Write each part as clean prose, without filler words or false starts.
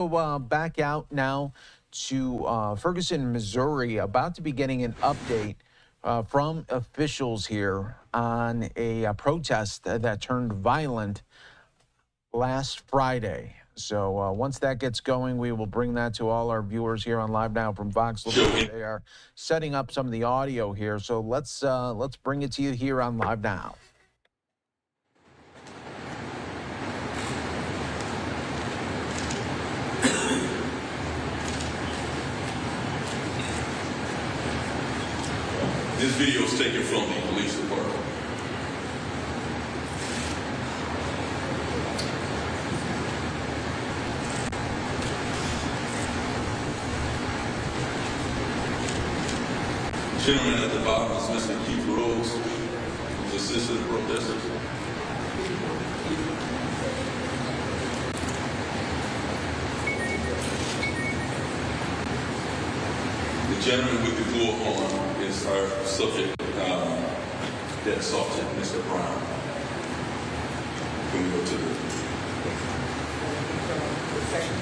Back out now to Ferguson, Missouri, about to be getting an update from officials here on a protest that turned violent last Friday. So once that gets going, we will bring that to all our viewers here on Live Now from Fox. They are setting up some of the audio here, so let's bring it to you here on Live Now. This video is taken from the police department. The gentleman at the bottom is Mr. Keith Rose, who's assisted the protesters. The gentleman with the bullhorn is our subject that assaulted Mr. Brown. Can we go to the section?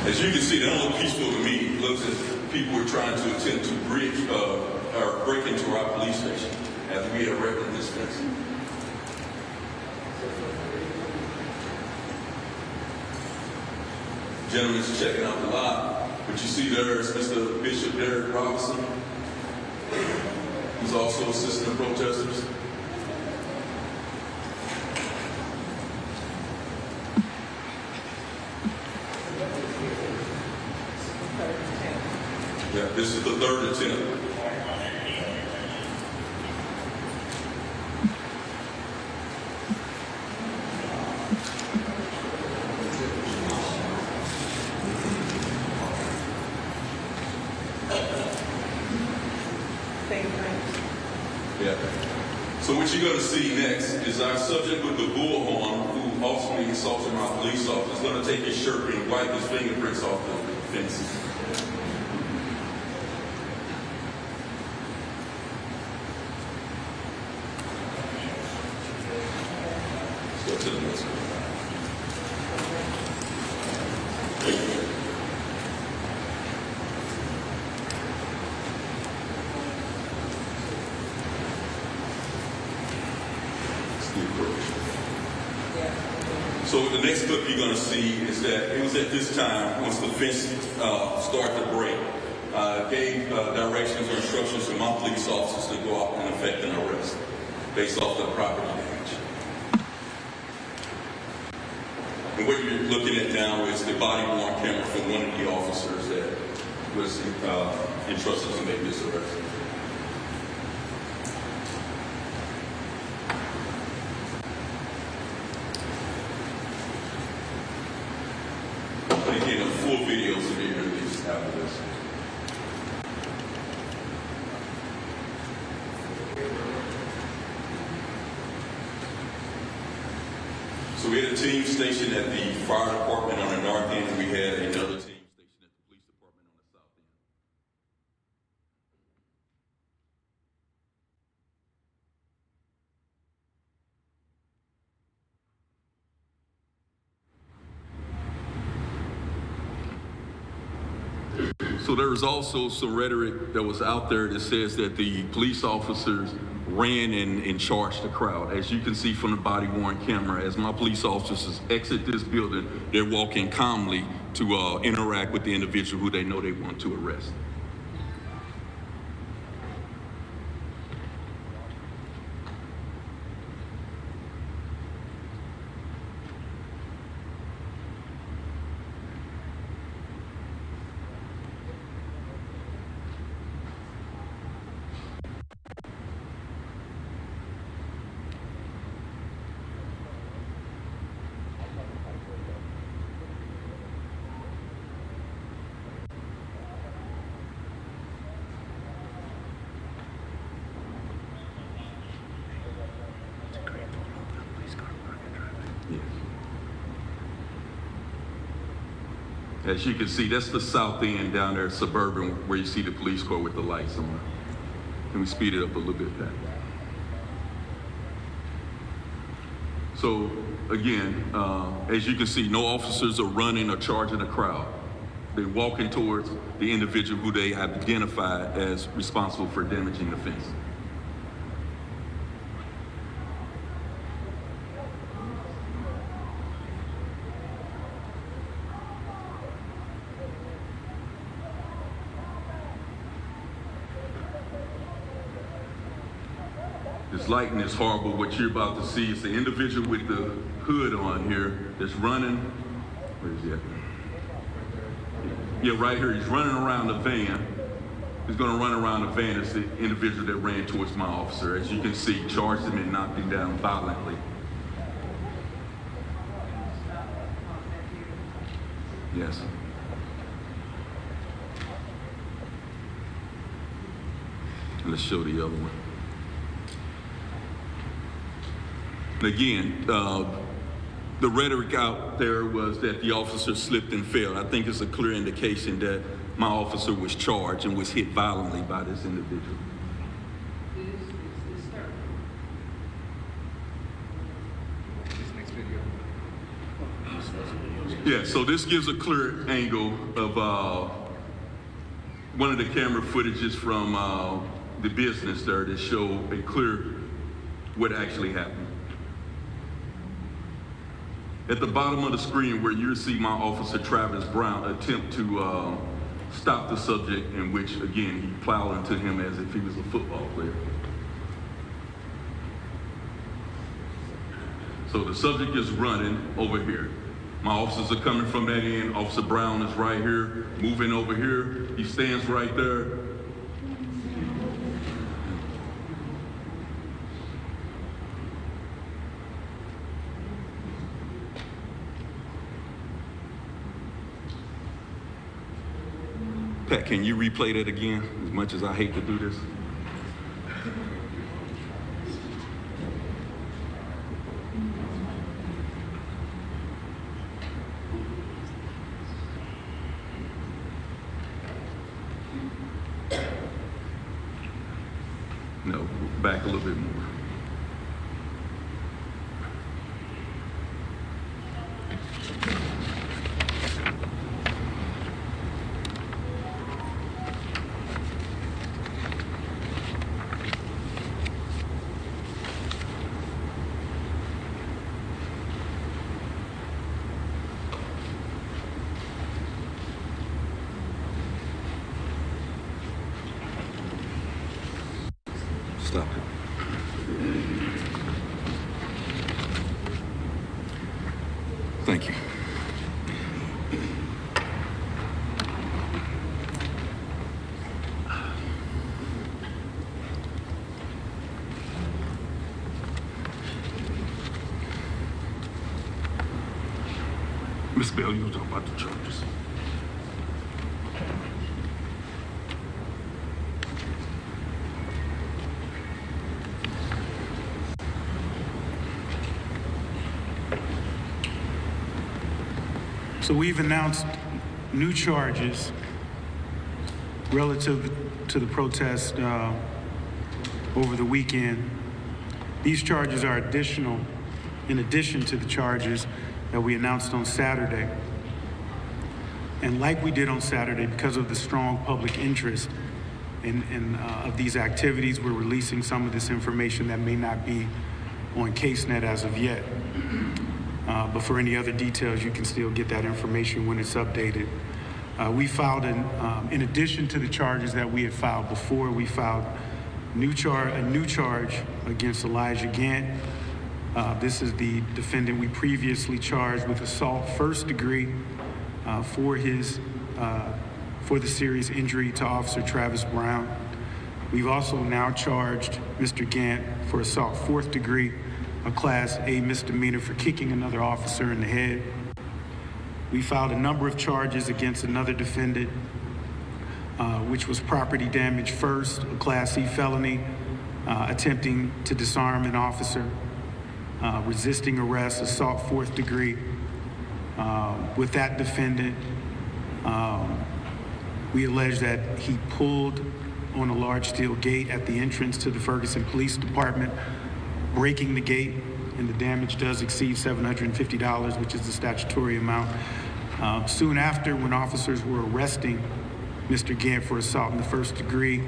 As you can see, they don't look peaceful to me. It looks as if people were trying to attempt to break into our police station after we had erected this fence. Gentleman's checking out the lot. What you see there is Mr. Bishop Darren Wilson, who's also assisting the protesters. Yeah, this is the third attempt. Yeah. So what you're going to see next is our subject with the bullhorn, who ultimately assaulted my police officer, is going to take his shirt and wipe his fingerprints off the fences. Let's go to the next one. So the next clip you're going to see is that it was at this time, once the fence started to break, gave directions or instructions to my police officers to go out and effect an arrest based off the property damage. And what you're looking at now is the body-worn camera from one of the officers that was entrusted to make this arrest. Again, a full video to be released after this. So we had a team stationed at the fire department on the north end, and we had another team stationed at the police department on the south end. So there was also some rhetoric that was out there that says that the police officers ran and charged the crowd. As you can see from the body-worn camera, as my police officers exit this building, they're walking calmly to interact with the individual who they know they want to arrest. As you can see, that's the south end down there, suburban, where you see the police car with the lights on. Can we speed it up a little bit, Pat? So again, as you can see, no officers are running or charging a crowd. They're walking towards the individual who they have identified as responsible for damaging the fence. This lighting is horrible. What you're about to see is the individual with the hood on here that's running. Where is he at? Yeah, right here. He's running around the van. He's going to run around the van. It's the individual that ran towards my officer. As you can see, charged him and knocked him down violently. Yes. Let's show the other one. Again, the rhetoric out there was that the officer slipped and fell. I think it's a clear indication that my officer was charged and was hit violently by this individual. Yeah, so this gives a clear angle of one of the camera footages from the business there that show a clear what actually happened. At the bottom of the screen where you see my officer Travis Brown attempt to stop the subject, in which again he plowed into him as if he was a football player. So the subject is running over here. My officers are coming from that end. Officer Brown is right here, moving over here. He stands right there. Pat, can you replay that again, as much as I hate to do this? No, back a little bit more. Stop it. Thank you. Ms. Bell, you talk about the charges. So we've announced new charges relative to the protest over the weekend. These charges are in addition to the charges that we announced on Saturday. And like we did on Saturday, because of the strong public interest of these activities, we're releasing some of this information that may not be on CaseNet as of yet. But for any other details, you can still get that information when it's updated. We filed, in addition to the charges that we had filed before, we filed a new charge against Elijah Gant. This is the defendant we previously charged with assault first degree for the serious injury to Officer Travis Brown. We've also now charged Mr. Gant for assault fourth degree, a Class A misdemeanor for kicking another officer in the head. We filed a number of charges against another defendant, which was property damage first, a Class C felony, attempting to disarm an officer, resisting arrest, assault fourth degree. With that defendant, We allege that he pulled on a large steel gate at the entrance to the Ferguson Police Department, breaking the gate, and the damage does exceed $750, which is the statutory amount. Soon after, when officers were arresting Mr. Gant for assault in the first degree,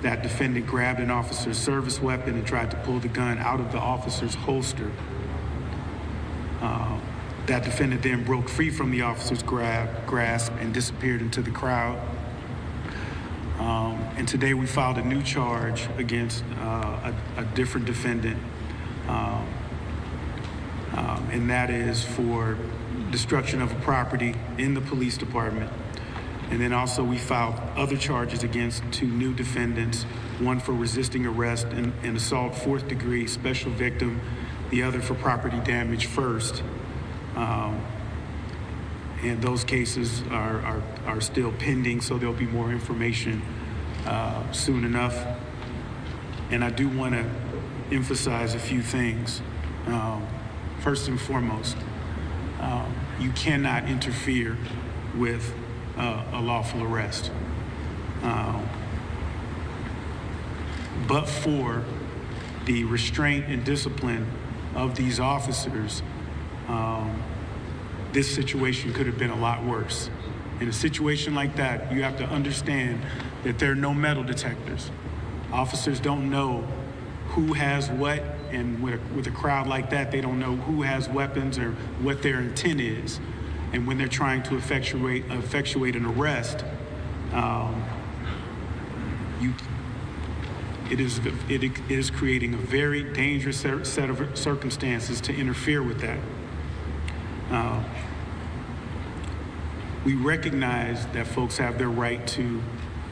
that defendant grabbed an officer's service weapon and tried to pull the gun out of the officer's holster. That defendant then broke free from the officer's grasp and disappeared into the crowd. And today we filed a new charge against a different defendant, and that is for destruction of a property in the police department. And then also we filed other charges against two new defendants, one for resisting arrest and assault 4th degree, special victim, the other for property damage first. And those cases are still pending, so there'll be more information soon enough. And I do want to emphasize a few things. First and foremost, you cannot interfere with a lawful arrest. But for the restraint and discipline of these officers, this situation could have been a lot worse. In a situation like that, you have to understand that there are no metal detectors. Officers don't know who has what, and with a crowd like that, they don't know who has weapons or what their intent is. And when they're trying to effectuate an arrest, it is creating a very dangerous set of circumstances to interfere with that. We recognize that folks have their right to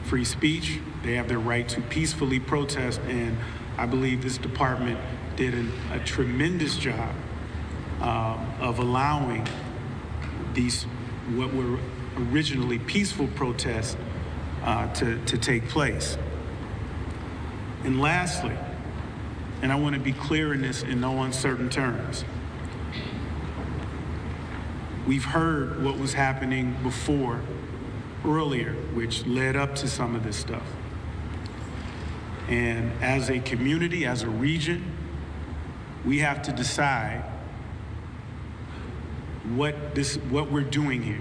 free speech. They have their right to peacefully protest, and I believe this department did a tremendous job of allowing these, what were originally peaceful protests, to take place. And lastly, and I want to be clear in this in no uncertain terms, we've heard what was happening earlier, which led up to some of this stuff. And as a community, as a region, we have to decide what we're doing here.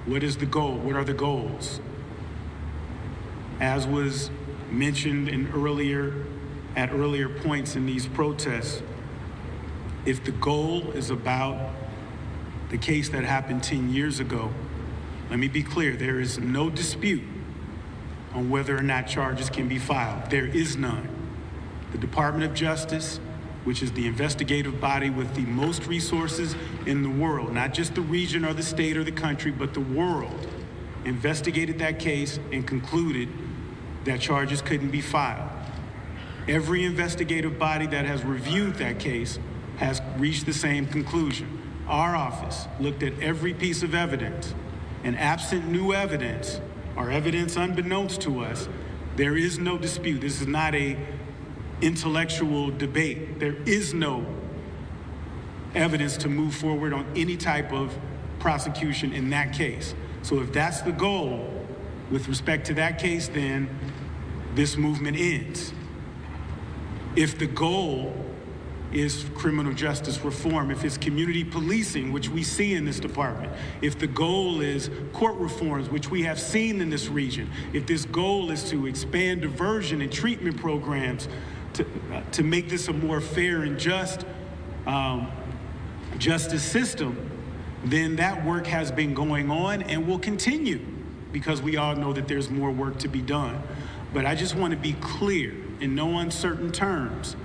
What is the goal? What are the goals? As was mentioned at earlier points in these protests, if the goal is about the case that happened 10 years ago, let me be clear, there is no dispute on whether or not charges can be filed. There is none. The Department of Justice, which is the investigative body with the most resources in the world, not just the region or the state or the country, but the world, investigated that case and concluded that charges couldn't be filed. Every investigative body that has reviewed that case has reached the same conclusion. Our office looked at every piece of evidence, and absent new evidence, or evidence unbeknownst to us, there is no dispute. This is not a intellectual debate. There is no evidence to move forward on any type of prosecution in that case. So if that's the goal with respect to that case, then this movement ends. If the goal is criminal justice reform, if it's community policing, which we see in this department, if the goal is court reforms, which we have seen in this region, if this goal is to expand diversion and treatment programs to make this a more fair and just justice system, then that work has been going on and will continue, because we all know that there's more work to be done. But I just want to be clear in no uncertain terms.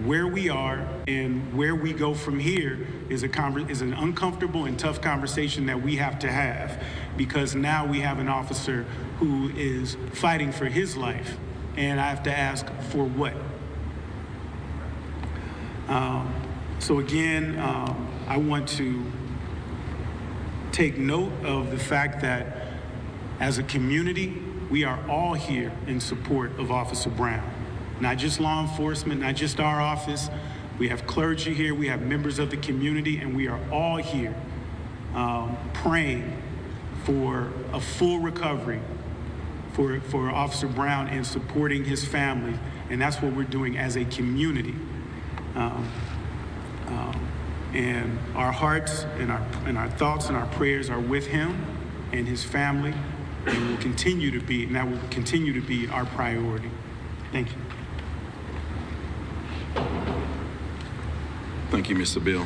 Where we are and where we go from here is an uncomfortable and tough conversation that we have to have, because now we have an officer who is fighting for his life, and I have to ask for what? So again, I want to take note of the fact that as a community, we are all here in support of Officer Brown. Not just law enforcement, not just our office. We have clergy here, we have members of the community, and we are all here praying for a full recovery for Officer Brown and supporting his family. And that's what we're doing as a community. And our hearts and our thoughts and our prayers are with him and his family, and will continue to be, and that will continue to be our priority. Thank you. Thank you, Mr. Bill.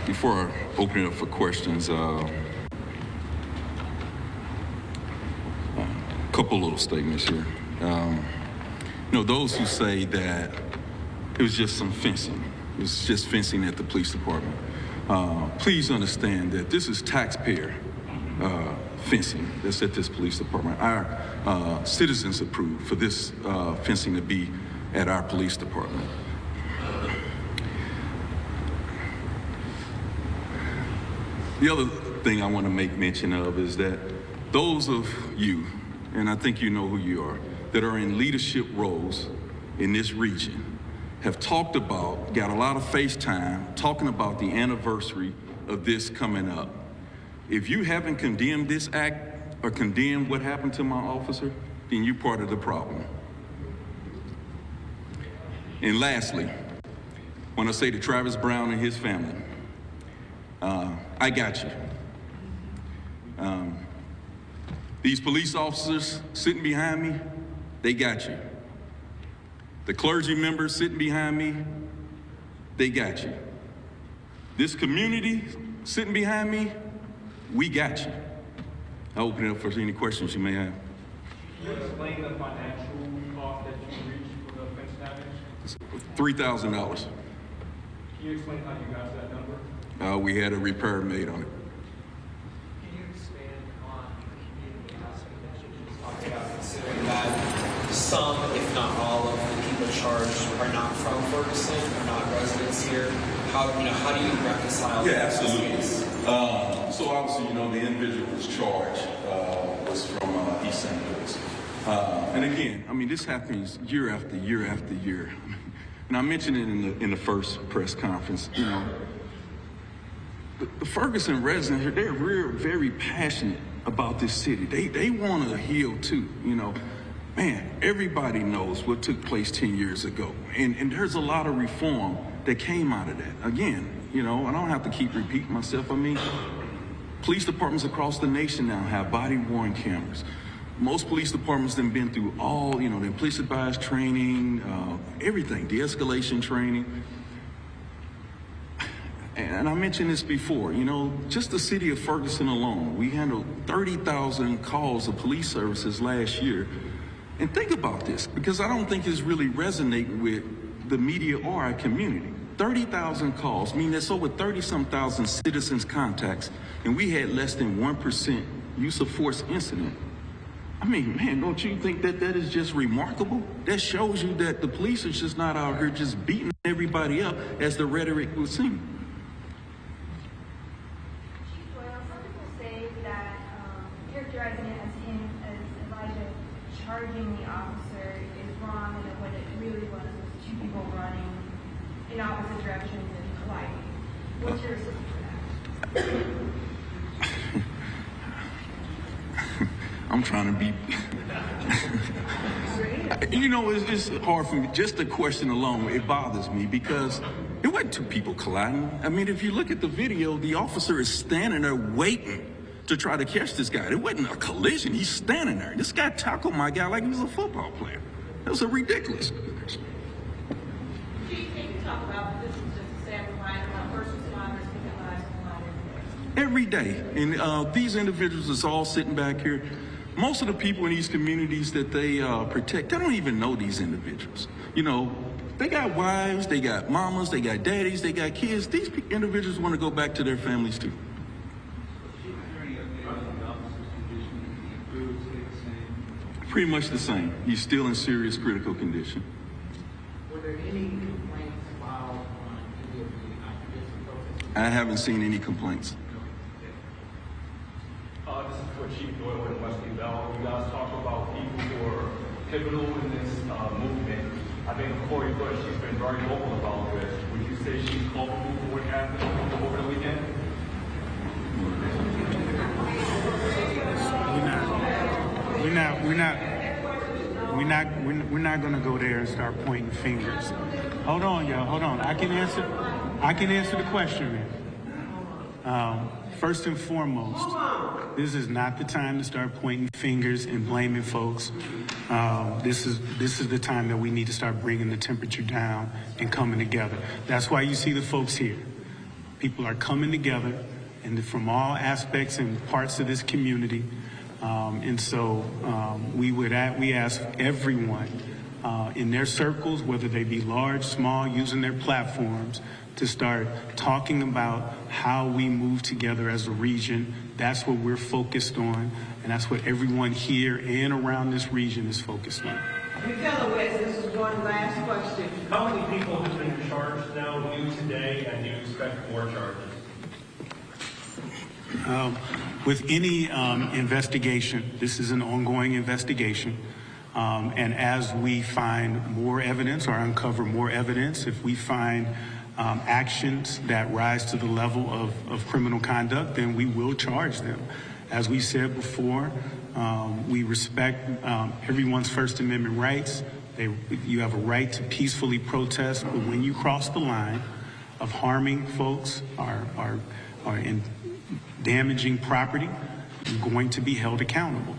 Before I open it up for questions, a couple little statements here. Those who say that it was just some fencing, it was just fencing at the police department, please understand that this is taxpayer fencing that's at this police department. Our citizens approved for this fencing to be at our police department. The other thing I want to make mention of is that those of you, and I think you know who you are, that are in leadership roles in this region have talked about, got a lot of FaceTime, talking about the anniversary of this coming up. If you haven't condemned this act or condemned what happened to my officer, then you're part of the problem. And lastly, when I say to Travis Brown and his family, I got you. These police officers sitting behind me, they got you. The clergy members sitting behind me, they got you. This community sitting behind me, we got you. I'll open it up for any questions you may have. Can you explain the financial cost that you reached for the fence damage? $3,000. Can you explain how you got to that number? We had a repair made on it. Can you expand on the community aspect that you just talked about, considering that some, if not all, of the people charged are not from Ferguson, are not residents here? How do you reconcile that? Yeah, absolutely. So obviously, the individual who was charged was from East St. Louis. And again, this happens year after year after year. And I mentioned it in the first press conference. The Ferguson residents here, they're very passionate about this city. They want to heal too. Man, everybody knows what took place 10 years ago. And there's a lot of reform that came out of that. Again, I don't have to keep repeating myself. Police departments across the nation now have body-worn cameras. Most police departments have been through all, the implicit bias training, everything, de-escalation training. And I mentioned this before, just the city of Ferguson alone, we handled 30,000 calls of police services last year. And think about this, because I don't think it's really resonating with the media or our community. 30,000 calls, that's over 30-some thousand citizens contacts, and we had less than 1% use of force incident. Man, don't you think that is just remarkable? That shows you that the police is just not out here just beating everybody up as the rhetoric would seem. Characterizing it as Elijah charging the officer is wrong, and that what it really was two people running in opposite directions and colliding. What's your response to that? I'm trying to be... it's hard for me. Just the question alone, it bothers me because it wasn't two people colliding. If you look at the video, the officer is standing there waiting to try to catch this guy. It wasn't a collision. He's standing there. This guy tackled my guy like he was a football player. That was ridiculous. Chief, can you talk about this is just a sad reminder about first responders picking lives on every day. And these individuals is all sitting back here. Most of the people in these communities that they protect, they don't even know these individuals. They got wives, they got mamas, they got daddies, they got kids. These individuals want to go back to their families too. Pretty much the same. He's still in serious critical condition. Were there any complaints filed on any of the activists and protesters? I haven't seen any complaints. This is for Chief Doyle and Wesley Bell. You guys talk about people who are pivotal in this movement. I think Corey Bush, she's been very vocal about this. Would you say she's culpable for what happened over the weekend? We're not going to go there and start pointing fingers. Hold on, y'all. Hold on. I can answer the question, man. First and foremost, this is not the time to start pointing fingers and blaming folks. This is the time that we need to start bringing the temperature down and coming together. That's why you see the folks here. People are coming together, and from all aspects and parts of this community. We ask everyone in their circles, whether they be large, small, using their platforms, to start talking about how we move together as a region. That's what we're focused on, and that's what everyone here and around this region is focused on. This is one last question. How many people have been charged now, new today, and do you expect more charges? With any investigation, this is an ongoing investigation, and as we find more evidence or uncover more evidence, if we find actions that rise to the level of criminal conduct, then we will charge them. As we said before, we respect everyone's First Amendment rights. You have a right to peacefully protest, but when you cross the line of harming folks or in damaging property, you're going to be held accountable.